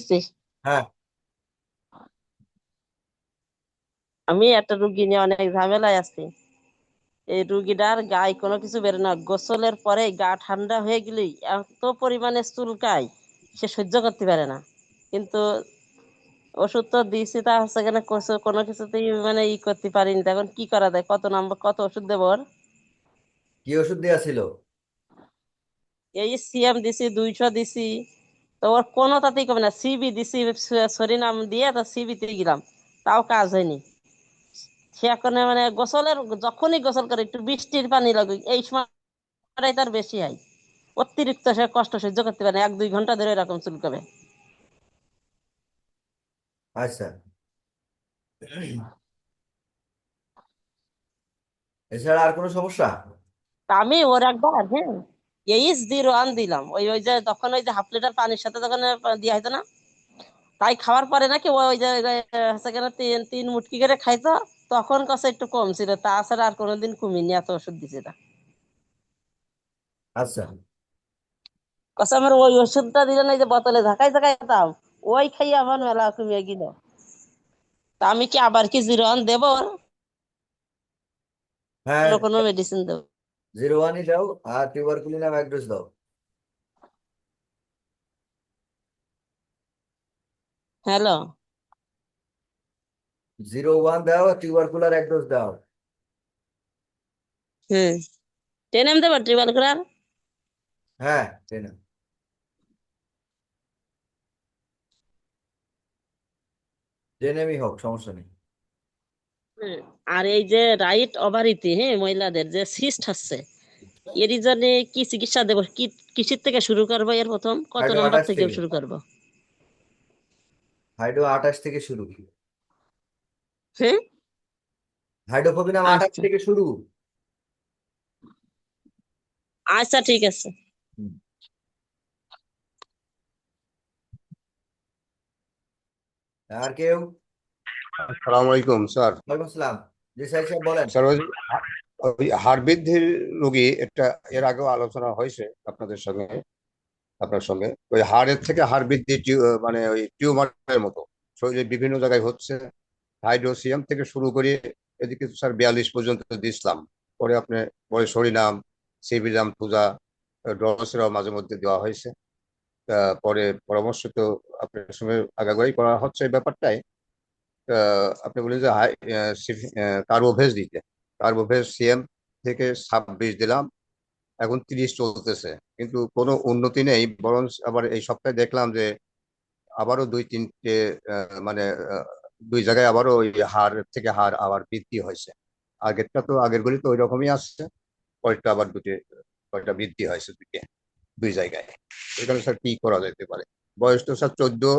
করছি। হ্যাঁ। আমি একটা রুগী নিয়ে অনেক ঝামেলায় আছি। এই রুগীটার গায়ে কোনো কিছু বের না, গোসলের পরে গা ঠান্ডা হয়ে গেলেই এত পরিমাণে চুলকায়, সে সহ্য করতে পারে না। কিন্তু ওষুধ তো দিয়েছি, তা হচ্ছে কেন কোনো কিছুতেই মানে করতে পারিনি। তখন কি করা যায়? কত নাম্বার, কত ওষুধ দেবো ওর? কি ওষুধ দেওয়া ছিল? এই সিএম দিছি, 200 দিছি, তো ওর কোনো তাতেই কমে না। সিবি দিছি, সরিনাম দিয়ে তো সিবিতে গেলাম, তাও কাজ হয়নি। সে এখন মানে গোসলের, যখনই গোসল করে একটু বৃষ্টির পানি লাগে, এই সময়টাই তার বেশি হয়। অতিরিক্ত সে কষ্ট সহ্য করতে পারে না, 1-2 ঘন্টা ধরে এরকম চুলকাবে। আচ্ছা। এছাড়া আর কোনো সমস্যা? তা আমি ওর একবার, হ্যাঁ, H0 দিলাম। ওই ওই যে তখন ওই যে 1/2 লিটার পানির সাথে যখন দেওয়া হতো না, তাই খাওয়ার পরে নাকি ও ওই যে সেখানে 3 3 মুটকি করে খাইতো। তখন কাছে একটু কম ছিল, তাছাড়া আর কোনোদিন কমিনি, এত ওষুধ দিছে না। আচ্ছা। কাছে আমার ওই ওষুধটা দিলে না, এই যে বোতলে ঝাঁকাই ঝাঁকাই খেতাম, ওই খাইয়ে আমার মেলা কমিয়ে গেল। তা আমি কি আবার কি 0 দেবো? হ্যাঁ, অন্য কোনো মেডিসিন দেবো? 01ই দাও, আর টিউবারকুলিনাম এক ডোজ দাও। হ্যালো। 01 দাও, আর টিউবারকুলার এক ডোজ দাও। হুম। 10 দেবো ট্রিপল করে? হ্যাঁ, তাই না? জেনেমি হোক, সমস্যা নেই। হুম। আর এই যে রাইট ওভারিতে, হ্যাঁ, মহিলাদের যে সিস্ট হচ্ছে, এর জন্য কি চিকিৎসা দেবো? কি কিসের থেকে শুরু করবো? এর প্রথম কত হাইড্রো নাম্বার 28 থেকে থেকে। শুরু করব? হাইড্রো 28 থেকে শুরু। হ্যাঁ। হাইড্রোফোবিনাম 28 আচ্ছা। থেকে শুরু। আচ্ছা, ঠিক আছে। হুম। আর কেউ? আসসালামু আলাইকুম স্যার। ওয়ালাইকুম আসসালাম। জি সাহেব, সাহেব বলেন। স্যার ওই হাড় বৃদ্ধির রোগী এটা এর আগেও আলোচনা হয়েছে আপনাদের সঙ্গে, আপনার সঙ্গে। ওই হাড়ের থেকে হাড় বৃদ্ধি মানে ওই টিউমারের মতো শরীরে বিভিন্ন জায়গায় হচ্ছে। হাইড্রোসিয়াম থেকে শুরু করে এদিকে তো স্যার 42 পর্যন্ত দিছিলাম। পরে আপনি পরে সরিনাম, সিবিরাম, পূজা, ড্রসেরাও মাঝে মধ্যে দেওয়া হয়েছে। পরে পরামর্শ তো আপনার সঙ্গে আগাগোড়াই করা হচ্ছে এই ব্যাপারটাই। আপনি বলেন যে কার্বোভেজ দিতে, কার্বোভেজ সিএম থেকে 26 দিলাম, এখন 30 চলতেছে, কিন্তু কোনো উন্নতি নেই। বরং আবার এই সপ্তাহে দেখলাম যে আবারও 2-3টে মানে আহ, 2 জায়গায় আবারও ওই হার থেকে হার আবার বৃদ্ধি হয়েছে। আগেরটা তো আগের গুলি তো ওই রকমই আসছে, কয়েকটা আবার কয়েকটা বৃদ্ধি হয়েছে 2 জায়গায়। এখানে স্যার কি করা যেতে পারে? বয়স তো স্যার 14,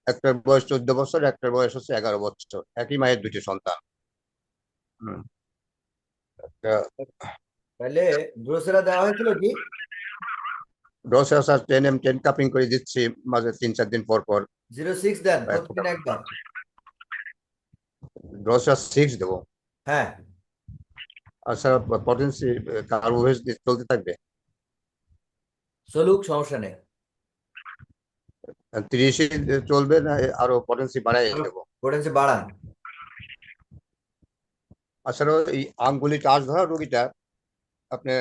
একটার বয়স 14 বছর, একটার বয়স হচ্ছে 11 বছর, একই মায়ের 2টি সন্তান। হুম। তাহলে ব্রোসেরা দেওয়া হয়েছিল কি? ডোসে স্যার 10 কাপিং করে দিচ্ছি মাঝে 3-4 দিন পর পর। 06 দেন এক ফোঁটা প্রতিদিন একবার। ডোসে 6 দেবো। হ্যাঁ। আর স্যার পটেন্সি কার্বোভেজ চলতে থাকবে। চলুক, সমস্যা নেই। 30 চলবে না আরো পটেন্সি বাড়াই আরো দেবো? পোটেন্সি বাড়ান। আসলে এই আঙ্গুলি টাচ ধরা রোগীটা আপনি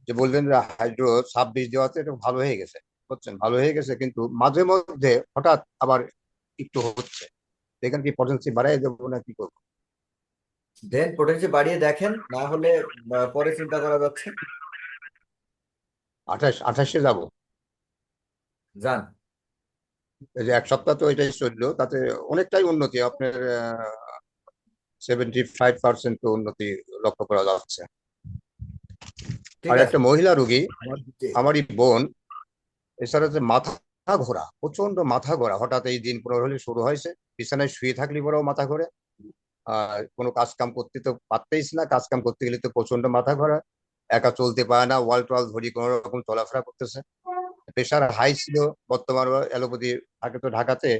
যে বললেন যে হাইড্রো 26 দেওয়াতে এটা ভালো হয়ে গেছে, বুঝছেন, ভালো হয়ে গেছে, কিন্তু মাঝে মধ্যে হঠাৎ আবার একটু হচ্ছে। এখানে কি পটেন্সি বাড়াই দেবো না কি করবো? দেন পোটেন্সি বাড়িয়ে দেখেন, না হলে পরে চিন্তা করা যাচ্ছে। 28-28-এ যাবো? যান। এই যে 1 সপ্তাহ তো এটাই চললো, তাতে অনেকটাই উন্নতি আপনার। 75% তো উন্নতি লক্ষ্য করা যাচ্ছে। ঠিক আর আছে। একটা মহিলা রোগী, জি। আমারই বোন, এছাড়া যে মাথা ঘোরা, প্রচন্ড মাথা ঘোরা, হঠাৎ এই দিন 15 হলে শুরু হয়েছে। বিছানায় শুয়ে থাকলে পরেও মাথা ঘোরে। আর কোনো কাজ কাম করতে তো পারতেইস না, কাজ কাম করতে গেলে তো প্রচন্ড মাথা ঘোরা। একা চলতে পারে না, ওয়াল টোয়াল ধরি কোনো রকম চলাফেরা করতেছে। প্রেশার হাই ছিল, বর্তমান অ্যালোপ্যাথি, আগে তো ঢাকাতে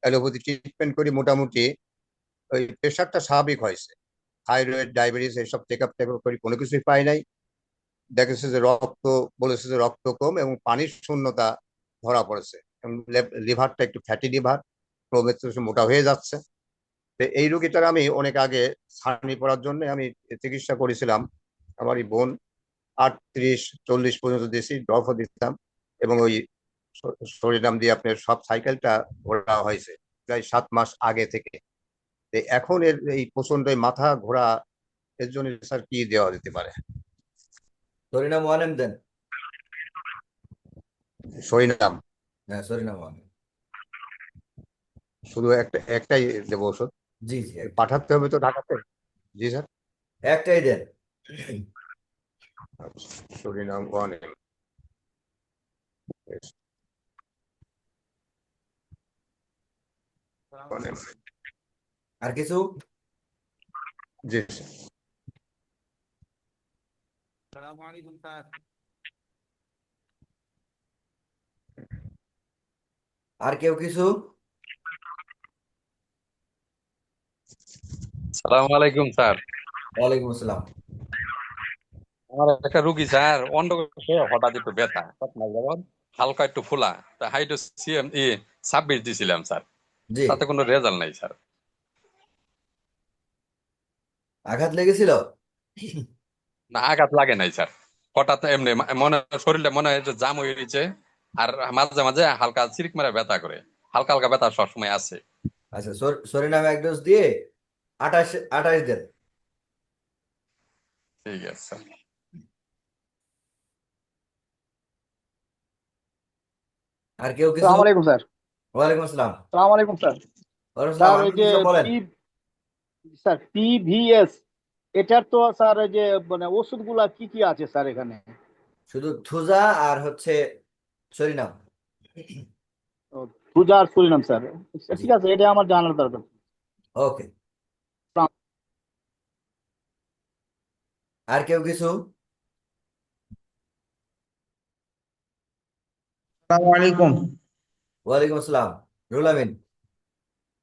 অ্যালোপ্যাথি ট্রিটমেন্ট করি মোটামুটি ওই প্রেশারটা স্বাভাবিক হয়েছে। থাইরয়েড, ডায়াবেটিস এইসব চেক আপ টেক আপ করি, কোনো কিছুই পাই নাই। দেখেছে যে রক্ত, বলেছে যে রক্ত কম এবং পানির শূন্যতা ধরা পড়েছে। লিভারটা একটু ফ্যাটি লিভার, ক্রমে মোটা হয়ে যাচ্ছে। তো এই রোগীটার আমি অনেক আগে ছানি পড়ার জন্য আমি চিকিৎসা করেছিলাম। আমারই বোন 38-40 পর্যন্ত দিয়েছি, ড্রপও দিতাম, এবং ওই সরিনাম দিয়ে আপনার সব সাইকেলটা ঘোরা হয়েছে প্রায় 7 মাস আগে থেকে। তো এখন এর এই প্রচন্ড এই মাথা ঘোরা, এর জন্য স্যার কি দেওয়া যেতে পারে? সরিনাম 1M দেন। সরিনাম হ্যাঁ, সরিনাম 1M। শুধু একটাই দেবো ওষুধ? জি জি, একটা। পাঠাতে হবে তো ঢাকাতে? জি স্যার। একটাই দেন। আচ্ছা, সরিনাম 1M। আর কিছু? জি স্যার। আসসালামু আলাইকুম স্যার। আর কেউ কিছু? সালামু আলাইকুম স্যার। ওয়ালাইকুম আসসালাম। আমার একটা রুগী স্যার, অন্ডকোষে হঠাৎ একটু ব্যথা, 7 মাস যাবত, হালকা একটু ফোলা। তা হাইড্রোসিএম 26 দিছিলাম স্যার, জি। তাতে কোনো রেজাল্ট নাই স্যার। আঘাত লেগেছিল? না, আঘাত লাগে নাই স্যার। হঠাৎ এমনি মনে, শরীরটা মনে হয় যে জাম হয়ে গেছে। আর মাঝে মাঝে হালকা চিরিক মারা ব্যথা করে, হালকা হালকা ব্যথা সবসময় আছে। আচ্ছা, সরিনাম 1 ডোজ দিয়ে 28 28 দেন। ঠিক আছে স্যার। আর কেউ কিছু? সালাম আলাইকুম স্যার। ওয়ালাইকুম আসসালাম। সালাম আলাইকুম স্যার। ওয়ালাইকুম আসসালাম, স্যার ওই আমিনুল যে ইসলাম, বলেন। পি স্যার পিভিএস, এটার তো স্যার ওই যে মানে ওষুধগুলা কি কি আছে স্যার এখানে? শুধু থুজা আর হচ্ছে সরিনাম। পূজার সুরিনাম স্যার। জি। ঠিক আছে, এটা আমার জানার দরকার। ওকে। আর কেউ কিছু? আসসালামু আলাইকুম ওয়ালাইকুম আসসালাম। রুল আমিন।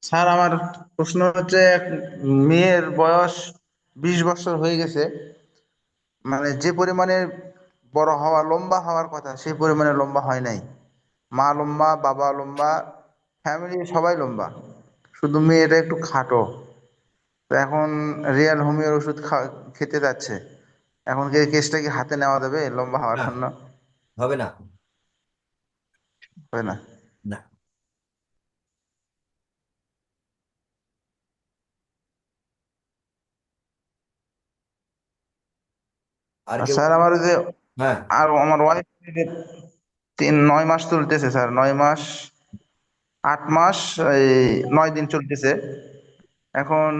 স্যার। আমার প্রশ্ন হচ্ছে, এক মেয়ের বয়স 20 বছর হয়ে গেছে, মানে যে পরিমাণে বড় হওয়া, লম্বা হওয়ার কথা, সেই পরিমাণে লম্বা হয় নাই। মা লম্বা, বাবা লম্বা, ফ্যামিলি সবাই লম্বা, শুধু মেয়েটা একটু খাটো। তো এখন রিয়াল হোমিওর ওষুধ খেতে যাচ্ছে। এখন কি এই কেসটা কি হাতে নেওয়া যাবে লম্বা হওয়ার না, জন্য? হবে না। হয় না? না। আর আর কেউ? স্যার আমার ওই যে, হ্যাঁ। আর আমার ওয়াইফ 9 মাস চলতেছে স্যার, 9 মাস, 8 মাস, এই 9 দিন চলতেছে। এখন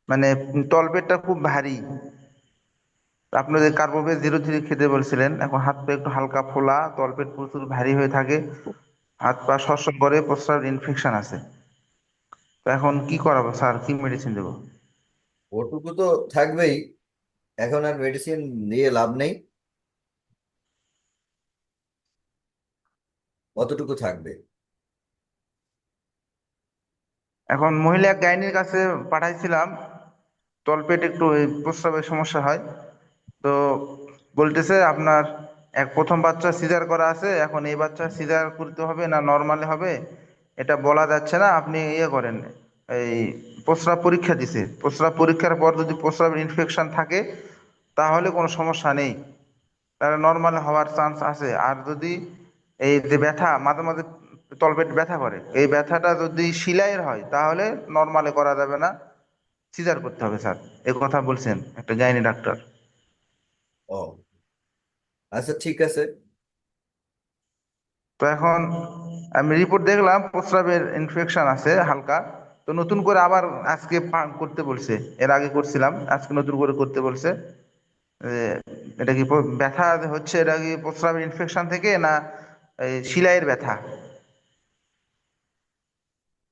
মানে তলপেটটা খুব ভারী। আপনি যে কার্বোভেজ 0-3 খেতে বলছিলেন, এখন হাত পা একটু হালকা ফোলা, তলপেট প্রচুর ভারী হয়ে থাকে, হাত পা সরসর করে, প্রস্রাবের ইনফেকশন আছে। তো এখন কি করাবো স্যার, কি মেডিসিন দেবো? ওটুকু তো থাকবেই। এখন আর মেডিসিন দিয়ে লাভ নেই, অতটুকু থাকবে। এখন মহিলা গাইনির কাছে পাঠাইছিলাম, তলপেট একটু এই প্রস্রাবের সমস্যা হয়। তো বলতেছে আপনার প্রথম বাচ্চা সিজার করা আছে, এখন এই বাচ্চা সিজার করতে হবে না নর্মালে হবে এটা বলা যাচ্ছে না, আপনি ইয়ে করেন, এই প্রস্রাব পরীক্ষা দিছে, প্রস্রাব পরীক্ষার পর যদি প্রস্রাবের ইনফেকশন থাকে তাহলে কোনো সমস্যা নেই, তাহলে নর্মাল হওয়ার চান্স আছে। আর যদি এই যে ব্যথা মাঝে মাঝে তলপেট ব্যথা করে, এই ব্যথাটা যদি শিলাইয়ের হয় তাহলে নর্মালে করা যাবে না, সিজার করতে হবে স্যার। এই কথা বলছেন একটা গাইনি ডাক্তার। ও আচ্ছা, ঠিক আছে। তো এখন আমি রিপোর্ট দেখলাম প্রস্রাবের ইনফেকশন আছে হালকা। তো নতুন করে আবার আজকে করতে বলছে, এর আগে করছিলাম, আজকে নতুন করে করতে বলছে। এ, এটা কি ব্যথা হচ্ছে, এটা কি প্রস্রাবের ইনফেকশন থেকে না এই শিলাইয়ের ব্যথা?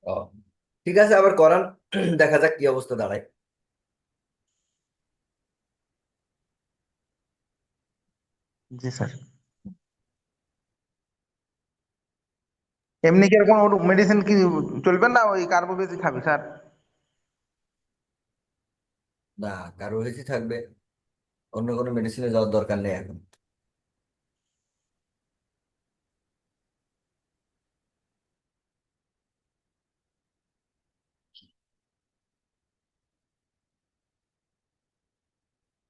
ও ঠিক আছে, আবার করান, দেখা যাক কি অবস্থা দাঁড়ায়। জি স্যার। এমনি কি আর কোনো মেডিসিন কি চলবে না, ওই কার্বোভেজই খাবি স্যার? না, কারো হয়েছে থাকবে, অন্য কোনো মেডিসিনে যাওয়ার দরকার নেই এখন।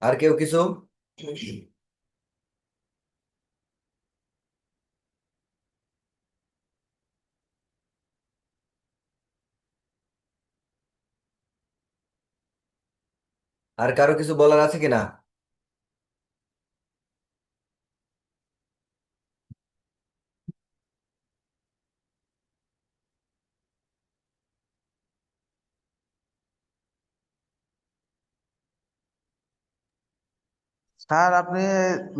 আর কেউ কিছু? আর কারো কিছু বলার আছে কিনা? স্যার আপনি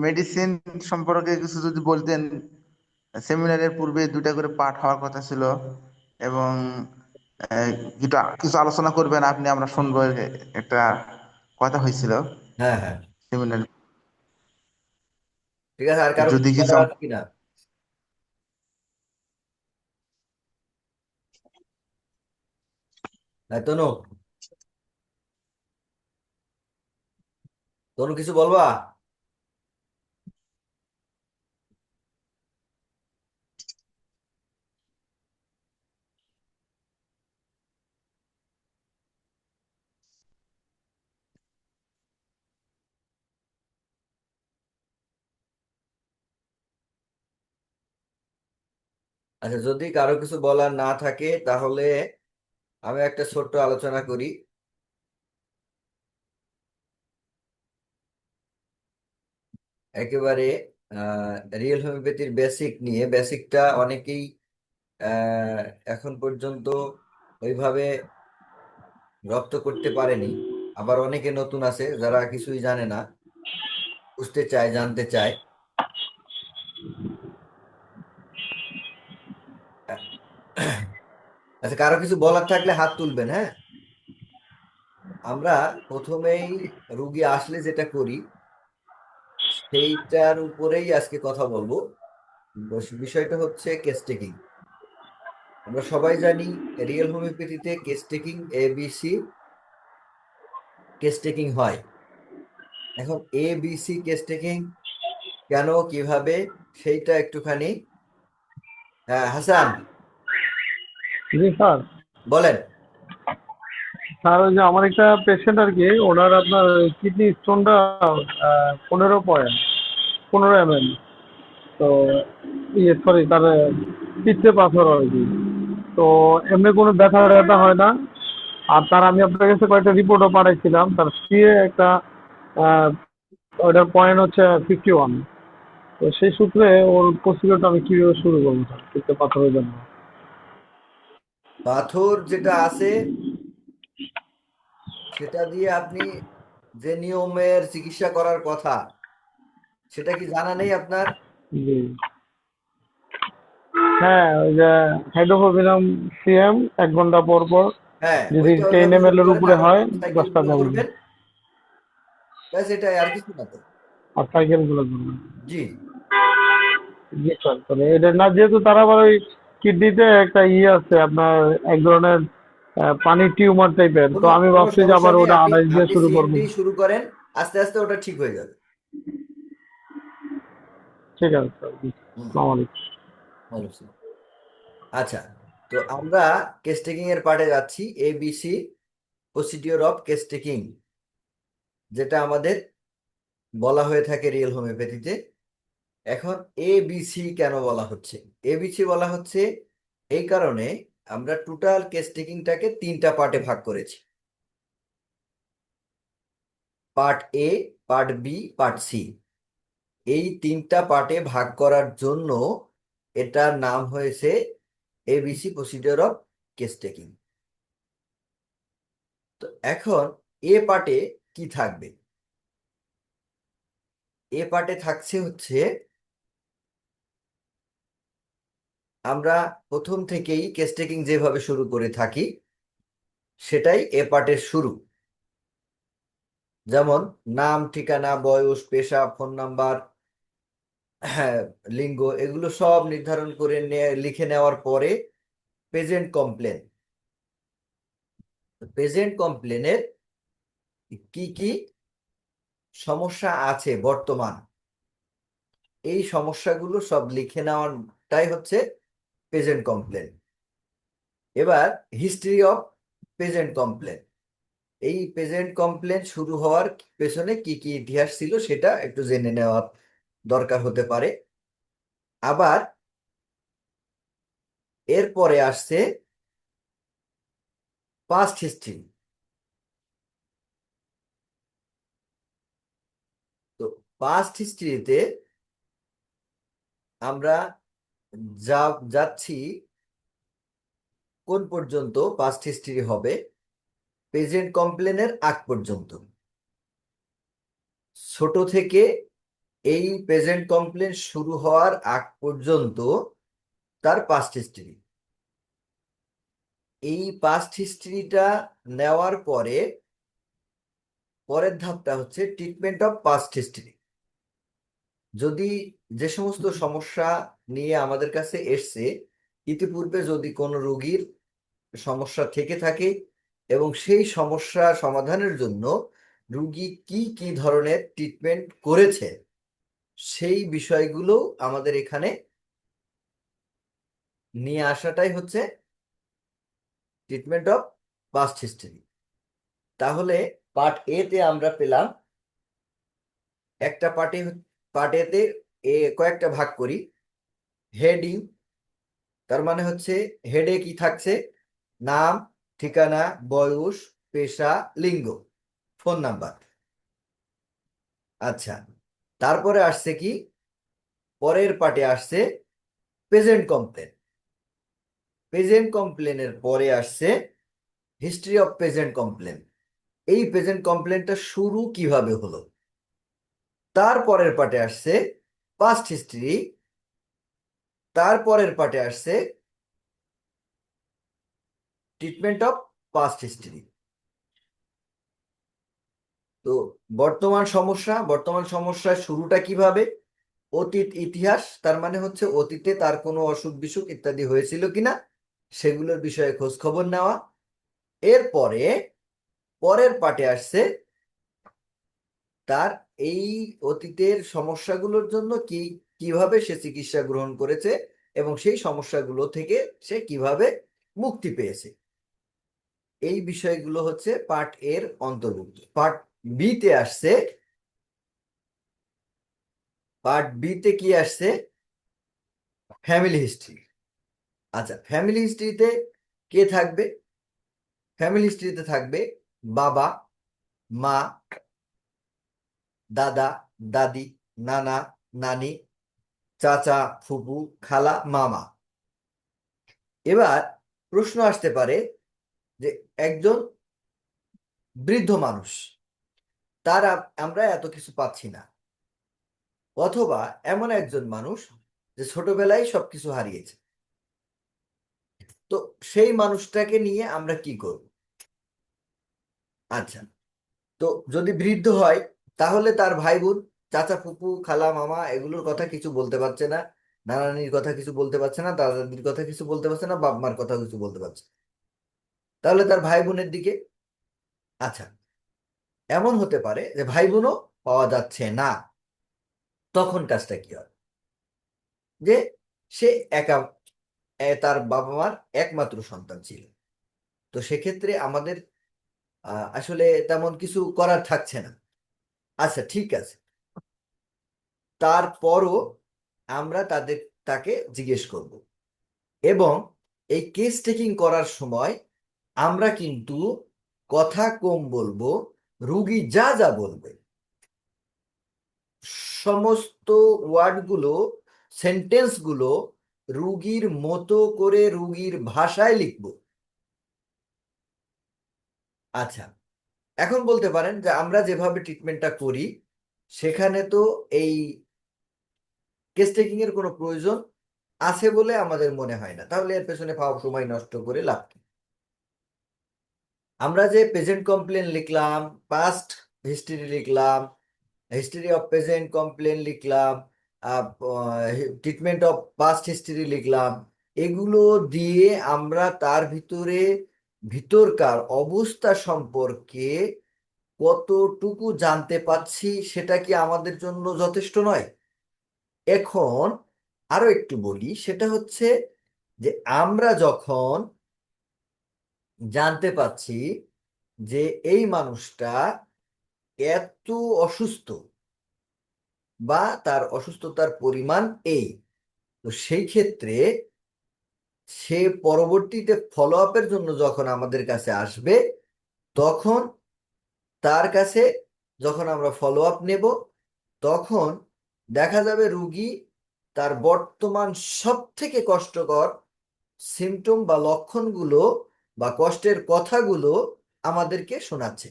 মেডিসিন সম্পর্কে কিছু যদি বলতেন। সেমিনারের পূর্বে দুইটা করে পাঠ হওয়ার কথা ছিল, এবং আহ, কিছু কিছু আলোচনা করবেন আপনি, আমরা শুনবো, একটা কথা হয়েছিল হ্যাঁ, হ্যাঁ, সেমিনার। ঠিক আছে। আর কারো যদি কিছু কিছু বলার আছে কিনা? হ্যাঁ, তনু, তনু কিছু বলবা? আচ্ছা, যদি কারো কিছু বলার না থাকে তাহলে আমি একটা ছোট্ট আলোচনা করি। একেবারে রিয়েল হোমিওপ্যাথির বেসিক নিয়ে। বেসিকটা অনেকেই আহ, এখন পর্যন্ত ওইভাবে রপ্ত করতে পারেনি। আবার অনেকে নতুন আছে যারা কিছুই জানে না, বুঝতে চায়, জানতে চায়। আচ্ছা, কারো কিছু বলার থাকলে হাত তুলবেন, হ্যাঁ। আমরা প্রথমেই রুগী আসলে যেটা করি সেইটার উপরেই আজকে কথা বলবো। বিষয়টা হচ্ছে কেস টেকিং। আমরা সবাই জানি রিয়েল হোমিওপ্যাথিতে case taking, ABC case taking হয়। এখন ABC কেস টেকিং কেন, কিভাবে, সেইটা একটুখানি হাসান জি স্যার। বলেন। স্যার ওই যে আমার একটা পেশেন্ট আর কি, ওনার আপনার কিডনি স্টোনটা 15 mm। তো সরি, তার পিত্তে পাথর আর কি। তো এমনি কোনো ব্যথা ট্যাথা হয় না। আর তার আমি আপনার কাছে কয়েকটা রিপোর্টও পাঠাইছিলাম। তার সিএ একটা আহ, ওটার পয়েন্ট হচ্ছে 51। তো সেই সূত্রে ওর প্রসিডিওরটা আমি কিভাবে শুরু করবো স্যার, পিত্তে পাথরের জন্য? পাথর যেটা আছে সেটা দিয়ে আপনি যে নিয়মের চিকিৎসা করার কথা সেটা কি জানা নেই আপনার? জি। হ্যাঁ, ওই যে হাইড্রোফোবিনাম সিএম 1 ঘন্টা পর পর, হ্যাঁ, যদি ওইটা 10 ওইভাবে ml শুরু এর করেন, উপরে আবার হয় সাইকেল 10 টা গুলো যাবে। করবেন। ব্যাস, এটাই, আর কিছু না তো। আর সাইকেল গুলোর জন্য। জি। জি স্যার, তাহলে এটা না, যেহেতু তার আবার ওই কিডনিতে একটা আছে আপনার, এক ধরনের পানির টিউমার টাইপের। তো কোনো আমি কোনো ভাবছি যে সমস্যা আবার নেই, ওটা আপনি 28 দিয়ে আপনি শুরু করবো। CMD শুরু করেন, আস্তে আস্তে ওটা ঠিক হয়ে যাবে। ঠিক আছে স্যার, জি। হুম, আসসালামু আলাইকুম। ভালো ছিল। আচ্ছা, তো আমরা কেস টেকিং এর পার্টে যাচ্ছি। ABC procedure of case taking, যেটা আমাদের বলা হয়ে থাকে রিয়েল হোমিওপ্যাথিতে। এখন ABC কেন বলা হচ্ছে? ABC বলা হচ্ছে এই কারণে, আমরা টোটাল কেস টেকিংটাকে 3টা পার্টে ভাগ করেছি। Part A, part B, part C। এই 3টা পার্টে ভাগ করার জন্য এটার নাম হয়েছে ABC procedure of case taking. তো এখন এ পার্টে কি থাকবে? এ পার্টে থাকছে হচ্ছে, আমরা প্রথম থেকেই কেস টেকিং যেভাবে শুরু করে থাকি সেটাই এ পার্টের শুরু। যেমন নাম, ঠিকানা, বয়স, পেশা, ফোন নাম্বার, হ্যাঁ, লিঙ্গ, এগুলো সব নির্ধারণ করে লিখে নেওয়ার পরে প্রেজেন্ট কমপ্লেন। প্রেজেন্ট কমপ্লেনের কি কি সমস্যা আছে বর্তমান, এই সমস্যাগুলো সব লিখে নেওয়াটাই হচ্ছে প্রেজেন্ট কমপ্লেন। এবার হিস্ট্রি অফ প্রেজেন্ট কমপ্লেন। এই প্রেজেন্ট কমপ্লেন শুরু হওয়ার পেছনে কি কি ইতিহাস ছিল সেটা একটু জেনে নেওয়া দরকার হতে পারে। আবার এরপরে আসছে পাস্ট হিস্ট্রি। তো পাস্ট হিস্ট্রিতে আমরা যাচ্ছি কোন পর্যন্ত পাস্ট হিস্ট্রি হবে, প্রেজেন্ট কমপ্লেনের আগ পর্যন্ত। ছোট থেকে এই প্রেজেন্ট কমপ্লেন শুরু হওয়ার আগ পর্যন্ত তার পাস্ট হিস্ট্রি। এই পাস্ট হিস্ট্রিটা নেওয়ার পরে পরের ধাপটা হচ্ছে ট্রিটমেন্ট অফ পাস্ট হিস্ট্রি। যদি যে সমস্ত সমস্যা নিয়ে আমাদের কাছে এসছে, ইতিপূর্বে যদি কোনো রোগীর সমস্যা থেকে থাকে এবং সেই সমস্যা সমাধানের জন্য রোগী কি কি ধরনের ট্রিটমেন্ট করেছে, সেই বিষয়গুলো আমাদের এখানে নিয়ে আসাটাই হচ্ছে ট্রিটমেন্ট অফ পাস্ট হিস্ট্রি। তাহলে পার্ট এ তে আমরা পেলাম, একটা পার্ট এ তে কয়েকটা ভাগ করি। হেডিং, তার মানে হচ্ছে হেডে কি থাকছে, নাম, ঠিকানা, বয়স, পেশা, লিঙ্গ, ফোন নাম্বার। আচ্ছা, তারপরে আসছে কি, পরের পার্টে আসছে প্রেজেন্ট কমপ্লেন। প্রেজেন্ট কমপ্লেনের পরে আসছে হিস্ট্রি অফ প্রেজেন্ট কমপ্লেন। এই প্রেজেন্ট কমপ্লেনটা শুরু কিভাবে হলো। তারপরের পার্টে আসছে পাস্ট হিস্ট্রি। তারপরের পার্টে আসছে ট্রিটমেন্ট অফ পাস্ট হিস্ট্রি। তো বর্তমান সমস্যার শুরুটা কিভাবে, অতীত ইতিহাস, তার মানে হচ্ছে অতীতে তার কোনো অসুখ বিসুখ ইত্যাদি হয়েছিল কিনা সেগুলোর বিষয়ে খোঁজ খবর নেওয়া। এরপরে পরের পার্টে আসছে তার এই অতীতের সমস্যাগুলোর জন্য কিভাবে সে চিকিৎসা গ্রহণ করেছে এবং সেই সমস্যাগুলো থেকে সে কিভাবে মুক্তি পেয়েছে। এই বিষয়গুলো হচ্ছে পার্ট এর অন্তর্ভুক্ত। পার্ট বি তে কি আসছে, ফ্যামিলি হিস্ট্রি। আচ্ছা, ফ্যামিলি হিস্ট্রিতে কে থাকবে, ফ্যামিলি হিস্ট্রিতে থাকবে বাবা, মা, দাদা, দাদি, নানা, নানি, চাচা, ফুপু, খালা, মামা। এবার প্রশ্ন আসতে পারে যে একজন বৃদ্ধ মানুষ, তার আমরা এত কিছু পাচ্ছি না, অথবা এমন একজন মানুষ যে ছোটবেলায় সবকিছু হারিয়েছে, তো সেই মানুষটাকে নিয়ে আমরা কি করব। আচ্ছা, তো যদি বৃদ্ধ হয় তাহলে তার ভাই বোন, চাচা, ফুপু, খালা, মামা এগুলোর কথা কিছু বলতে পারছে না, নানানির কথা কিছু বলতে পারছে না, দাদা দাদির কথা কিছু বলতে পারছে না, বাপ মার কথা কিছু বলতে পারছে না। তাহলে তার ভাই বোনের দিকে, আচ্ছা এমন হতে পারে যে ভাই বোনও পাওয়া যাচ্ছে না, তখন কাজটা কি হয়, যে সে একা, তার বাবা মার একমাত্র সন্তান ছিল, তো সেক্ষেত্রে আমাদের আসলে তেমন কিছু করার থাকছে না। আচ্ছা ঠিক আছে, তারপরও আমরা তাকে জিজ্ঞেস করব এবং এই কেস টেকিং করার সময় আমরা কিন্তু কথা কম বলবো, রুগী যা যা বলবে সমস্ত ওয়ার্ডগুলো, সেন্টেন্সগুলো রুগীর মতো করে রুগীর ভাষায় লিখব। আচ্ছা, এখন বলতে পারেন যে আমরা যেভাবে ট্রিটমেন্টটা করি সেখানে তো এই কেস টেকিং এর কোনো প্রয়োজন আছে বলে আমাদের মনে হয় না, তাহলে এর পেছনে পাওয়া সময় নষ্ট করে লাভ কি। আমরা যে প্রেজেন্ট কমপ্লেন লিখলাম, পাস্ট হিস্ট্রি লিখলাম, হিস্ট্রি অফ প্রেজেন্ট কমপ্লেন লিখলাম, ট্রিটমেন্ট অফ পাস্ট হিস্ট্রি লিখলাম, এগুলো দিয়ে আমরা তার ভিতরকার অবস্থা সম্পর্কে কতটুকু জানতে পাচ্ছি সেটা কি আমাদের জন্য যথেষ্ট নয়। এখন আরো একটু বলি, সেটা হচ্ছে যে আমরা যখন জানতে পাচ্ছি যে এই মানুষটা এত অসুস্থ বা তার অসুস্থতার পরিমাণ এই, তো সেই ক্ষেত্রে সে পরবর্তীতে ফলো আপের জন্য যখন আমাদের কাছে আসবে, তখন তার কাছে যখন আমরা ফলো আপ নেব, তখন দেখা যাবে রুগী তার বর্তমান সব থেকে কষ্টকর সিমটম বা লক্ষণগুলো বা কষ্টের কথাগুলো আমাদেরকে শোনাচ্ছে।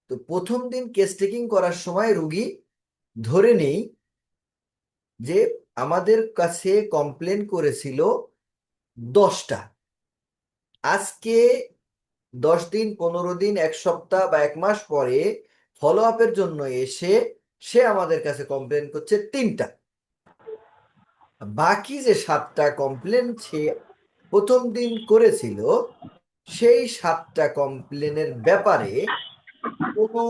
তো প্রথম দিন কেস টেকিং করার সময় রুগী ধরে নেই যে আমাদের কাছে কমপ্লেন করেছিল 10টা, আজকে 10 দিন, 15 দিন, 1 সপ্তাহ বা 1 মাস পরে ফলো আপের জন্য এসে সে আমাদের কাছে কমপ্লেন করছে 3টা। বাকি যে 7টা কমপ্লেন সে প্রথম দিন করেছিল, সেই 7টা কমপ্লেনের ব্যাপারে কোনো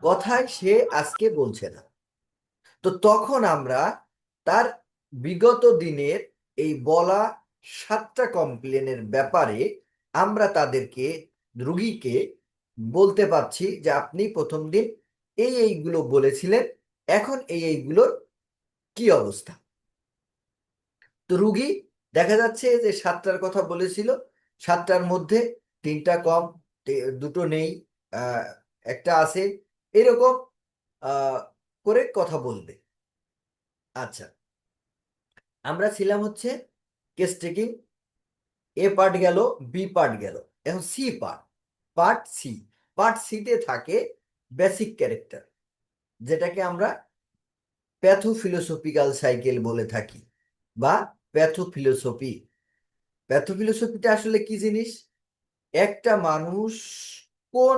কথাই সে আজকে বলছে না। তো তখন আমরা তার বিগত দিনের এই বলা 7টা কমপ্লেনের ব্যাপারে আমরা তাদেরকে, রুগীকে বলতে পারছি যে আপনি প্রথম দিন এইগুলো বলেছিলেন, এখন এইগুলোর কি অবস্থা। তো রুগী দেখা যাচ্ছে যে 7টার কথা বলেছিল, 7টার মধ্যে 3টা কম, 2টো নেই, আহ, একটা আছে, এরকম আহ, করে কথা বলবে। আচ্ছা, আমরা ছিলাম হচ্ছে কেস টেকিং এ পার্ট গেল, বি পার্ট গেল, এখন C part, part C. Part সিতে থাকে বেসিক ক্যারেক্টার, যেটাকে আমরা প্যাথোফিলোসফিক্যাল সাইকেল বলে থাকি বা প্যাথোফিলোসফি। প্যাথোফিলোসফিটা আসলে কি জিনিস? একটা মানুষ কোন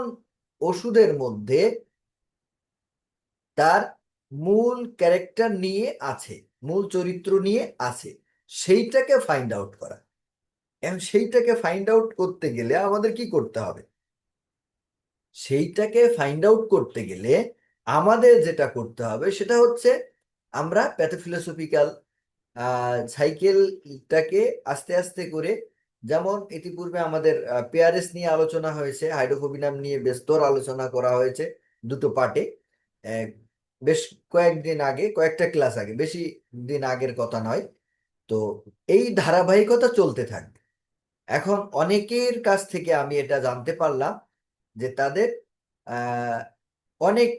ওষুধের মধ্যে তার মূল ক্যারেক্টার নিয়ে আছে, মূল চরিত্র নিয়ে আছে, সেইটাকে ফাইন্ড আউট করা। এবং সেইটাকে ফাইন্ড আউট করতে গেলে আমাদের কি করতে হবে? সেইটাকে ফাইন্ড আউট করতে গেলে আমাদের যেটা করতে হবে সেটা হচ্ছে আমরা প্যাথোফিলোসফিক্যাল সাইকেলটাকে আস্তে আস্তে করে, যেমন ইতিপূর্বে আমাদের পেয়ারেস নিয়ে আলোচনা হয়েছে, হাইড্রোফোবিনাম নিয়ে বেস্তর আলোচনা করা হয়েছে 2টো পার্টে, বেশ কয়েকদিন আগে, কয়েকটা ক্লাস আগে, বেশি দিন আগের কথা নয়। তো এই ধারাবাহিকতা চলতে থাকবে। এখন অনেকের কাছ থেকে আমি এটা জানতে পারলাম যে তাদের আহ, অনেক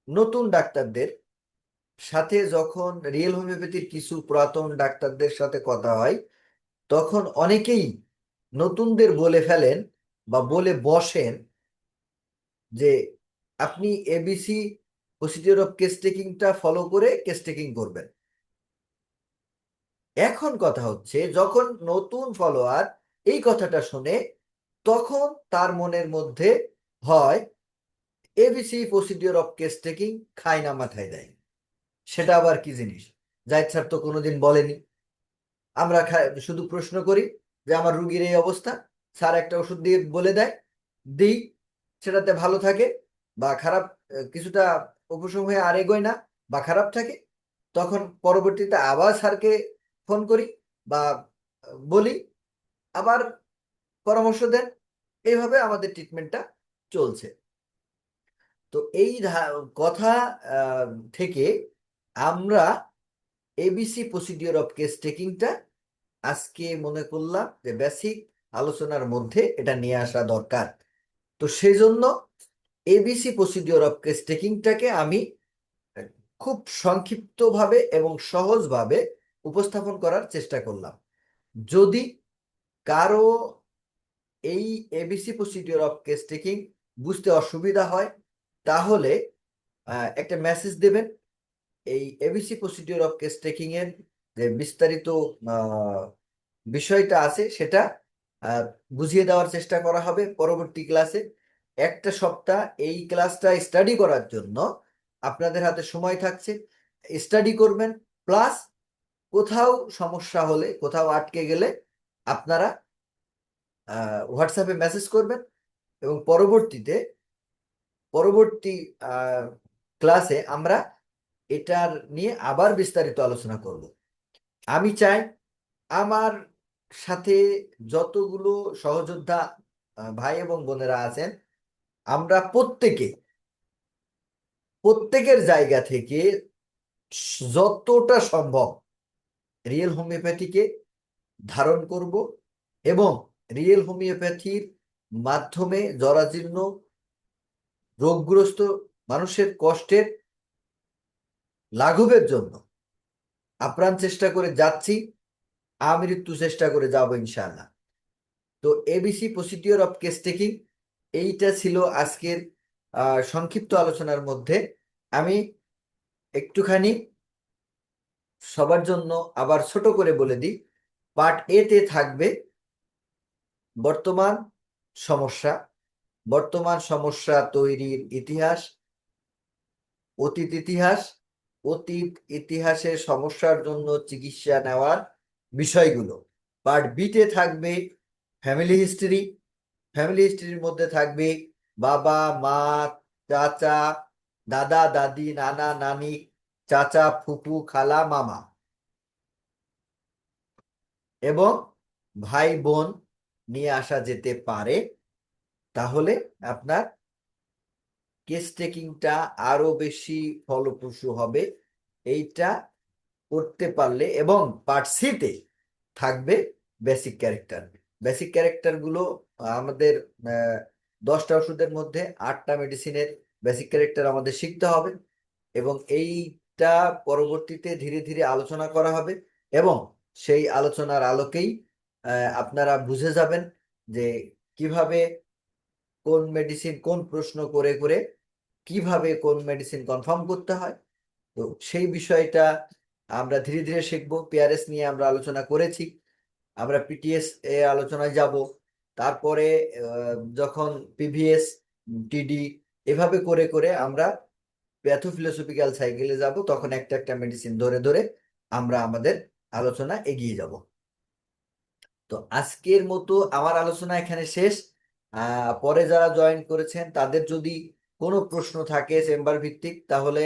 নতুন ডাক্তারদের সাথে যখন রিয়েল হোমিওপ্যাথির কিছু পুরাতন ডাক্তারদের সাথে কথা হয়, তখন অনেকেই নতুনদের বলে ফেলেন বা বলে বসেন যে আপনি এবিসি প্রসিডিওর অফ কেস টেকিংটা ফলো করে কেস টেকিং করবেন। এখন কথা হচ্ছে, যখন নতুন ফলোয়ার এই কথাটা শুনে, তখন তার মনের মধ্যে হয় ABC procedure of case taking খায় না মাথায় দেয়। সেটা আবার কি জিনিস? জাহিদ স্যার তো কোনোদিন বলেনি। আমরা শুধু প্রশ্ন করি যে আমার রুগীর এই অবস্থা, স্যার একটা ওষুধ দিয়ে বলে দেয়, দিই, সেটাতে ভালো থাকে বা খারাপ, কিছুটা উপশম হয়ে আর এগোয় না বা খারাপ থাকে, তখন পরবর্তীতে আবার স্যারকে ফোন করি বা বলি, আবার পরামর্শ দেন। এইভাবে আমাদের ট্রিটমেন্টটা চলছে। তো এই কথা থেকে আমরা এবিসি প্রসিডিওর অফ কেস টেকিংটা আজকে মনে করলাম যে বেসিক আলোচনার মধ্যে এটা নিয়ে আসা দরকার। তো সেই জন্য এবিসি প্রসিডিওর অফ কেস টেকিংটাকে আমি খুব সংক্ষিপ্তভাবে এবং সহজভাবে উপস্থাপন করার চেষ্টা করলাম। যদি কারো এই ABC procedure of case taking বুঝতে অসুবিধা হয়, তাহলে একটা মেসেজ দেবেন। এই ABC procedure of case taking এর যে বিস্তারিত বিষয়টা আছে সেটা বুঝিয়ে দেওয়ার চেষ্টা করা হবে পরবর্তী ক্লাসে। একটা সপ্তাহ এই ক্লাসটা স্টাডি করার জন্য আপনাদের হাতে সময় থাকছে, স্টাডি করবেন, প্লাস কোথাও সমস্যা হলে, কোথাও আটকে গেলে আপনারা হোয়াটসঅ্যাপে মেসেজ করবেন এবং পরবর্তী ক্লাসে আমরা এটার নিয়ে আবার বিস্তারিত আলোচনা করব। আমি চাই আমার সাথে যতগুলো সহযোদ্ধা ভাই এবং বোনেরা আছেন, আমরা প্রত্যেকের জায়গা থেকে যতটা সম্ভব রিয়েল হোমিওপ্যাথিকে ধারণ করব এবং রিয়েল হোমিওপ্যাথির মাধ্যমে জরাজীর্ণ রোগগ্রস্ত মানুষের কষ্টের লাঘবের জন্য আপ্রাণ চেষ্টা করে যাচ্ছি, আমৃত্যু চেষ্টা করে যাব ইনশাআল্লাহ। তো ABC procedure of case taking, এইটা ছিল আজকের সংক্ষিপ্ত আলোচনার মধ্যে। আমি একটুখানি সবার জন্য আবার ছোট করে বলে দিই, পার্ট এ তে থাকবে বর্তমান সমস্যা তৈরির ইতিহাস, অতীত ইতিহাসের সমস্যার জন্য চিকিৎসা নেওয়ার বিষয়গুলো। পার্ট বি তে থাকবে ফ্যামিলি হিস্ট্রির মধ্যে থাকবে বাবা মা, চাচা, দাদা দাদি, নানা নানি, চাচা, ফুপু, খালা, মামা এবং ভাই বোন নিয়ে আসা যেতে পারে। তাহলে আপনার কেস টেকিংটা আরো বেশি ফলপ্রসূ হবে এইটা করতে পারলে। এবং পার্ট সি তে থাকবে বেসিক ক্যারেক্টার গুলো। আমাদের 10টা ওষুধের মধ্যে 8টা মেডিসিনের বেসিক ক্যারেক্টার আমাদের শিখতে হবে এবং এইটা পরবর্তীতে ধীরে ধীরে আলোচনা করা হবে এবং সেই আলোচনার আলোকেই আপনারা বুঝে যাবেন যে কিভাবে কোন মেডিসিন কোন প্রশ্ন করে করে কিভাবে কোন মেডিসিন কনফার্ম করতে হয়। তো সেই বিষয়টা আমরা ধীরে ধীরে শিখবো। পিআরএস নিয়ে আমরা আলোচনা করেছি, আমরা পিটিএস এ আলোচনায় যাব, তারপরে যখন পিভিএস, টিডি, এভাবে করে করে আমরা প্যাথোফিলোসফিক্যাল সাইকেলে যাব, তখন একটা একটা মেডিসিন ধরে ধরে আমরা আমাদের আলোচনা এগিয়ে যাব। তো আজকের মতো আমার আলোচনা এখানে শেষ। পরে যারা জয়েন করেছেন তাদের যদি কোনো প্রশ্ন থাকে চেম্বার ভিত্তিক, তাহলে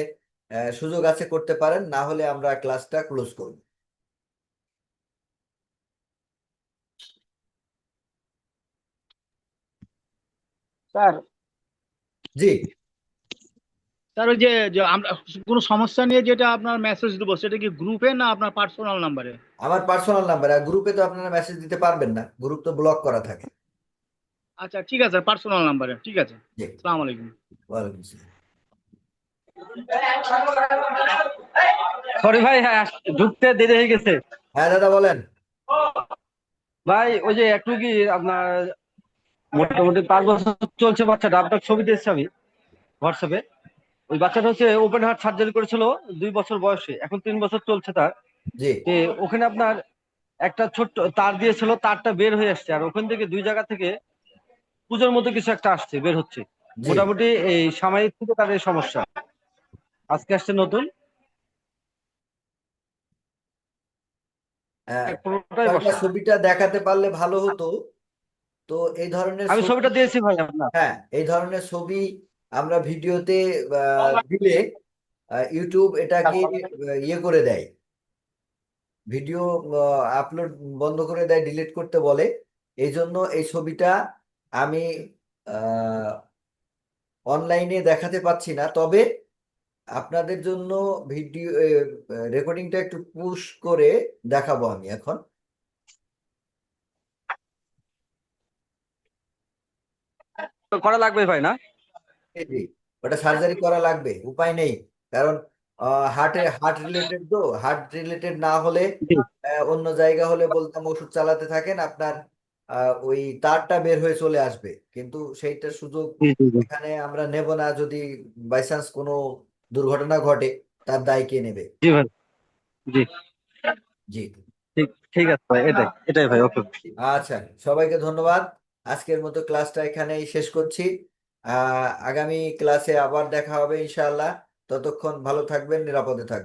সুযোগ আছে করতে পারেন, না হলে আমরা ক্লাসটা ক্লোজ করব। স্যার জি, স্যার ওই যে আমরা কোনো সমস্যা নিয়ে যেটা আপনার মেসেজ দেবো, সেটা কি গ্রুপে না আপনার পার্সোনাল নাম্বারে? আমার পার্সোনাল নাম্বার। আর গ্রুপে তো আপনারা মেসেজ দিতে পারবেন না, গ্রুপ তো ব্লক করা থাকে। আচ্ছা ঠিক আছে, পার্সোনাল নাম্বারে। ঠিক আছে, জি, আসসালামু আলাইকুম। ওয়ালাইকুম আসসালাম। সরি ভাই, হ্যাঁ ঢুকতে দেরি হয়ে গেছে। হ্যাঁ দাদা বলেন। ভাই ওই যে একটু কি আপনার মোটামুটি 5 বছর চলছে বাচ্চাটা, আপনার ছবি দিয়েছি আমি হোয়াটসঅ্যাপে। ওই বাচ্চাটা হচ্ছে ওপেন হার্ট সার্জারি করেছিল 2 বছর বয়সে, এখন 3 বছর চলছে তার। জি, তো ওখানে আপনার একটা ছোট্ট তার দিয়েছিল, তারটা বের হয়ে আসছে, আর ওখান থেকে 2 জায়গা থেকে পুজোর মতো কিছু একটা আসছে, বের হচ্ছে। জি, মোটামুটি এই সাময়িক থেকে তার এই সমস্যা, আজকে আসছে নতুন, পুরোটাই বসা। ছবিটা দেখাতে পারলে ভালো হতো। তো এই ধরনের আমি ছবি, ছবিটা দিয়েছি ভাই আপনার। হ্যাঁ এই ধরনের ছবি আমরা ভিডিওতে দিলে ইউটিউব এটাকে ইয়ে করে দেয়, ভিডিও আপলোড বন্ধ করে দেয়, ডিলিট করতে বলে। এই জন্য এই ছবিটা আমি অনলাইনে দেখাতে পাচ্ছি না, তবে আপনাদের জন্য ভিডিও রেকর্ডিংটা একটু পুশ করে দেখাবো আমি এখন। করা লাগবে ভাই না? জি, ওটা সার্জারি করা লাগবে, উপায় নেই। কারণ হার্ট রিলেটেড না হলে জি অন্য জায়গা হলে বলতাম ওষুধ চালাতে থাকেন, আপনার ওই তারটা বের হয়ে চলে আসবে, কিন্তু সেইটার সুযোগ জি জি জি। এখানে আমরা নেব না। যদি বাই চান্স কোনো দুর্ঘটনা ঘটে, তার দায় কে নেবে? জি ভাই, জি। জি, ঠিক ঠিক আছে ভাই, এটাই এটাই ভাই, ওকে। আচ্ছা, সবাইকে ধন্যবাদ। আজকের মতো ক্লাসটা এখানেই শেষ করছি। আগামী ক্লাসে আবার দেখা হবে ইনশাআল্লাহ। ততক্ষণ ভালো থাকবেন, নিরাপদে থাকবেন।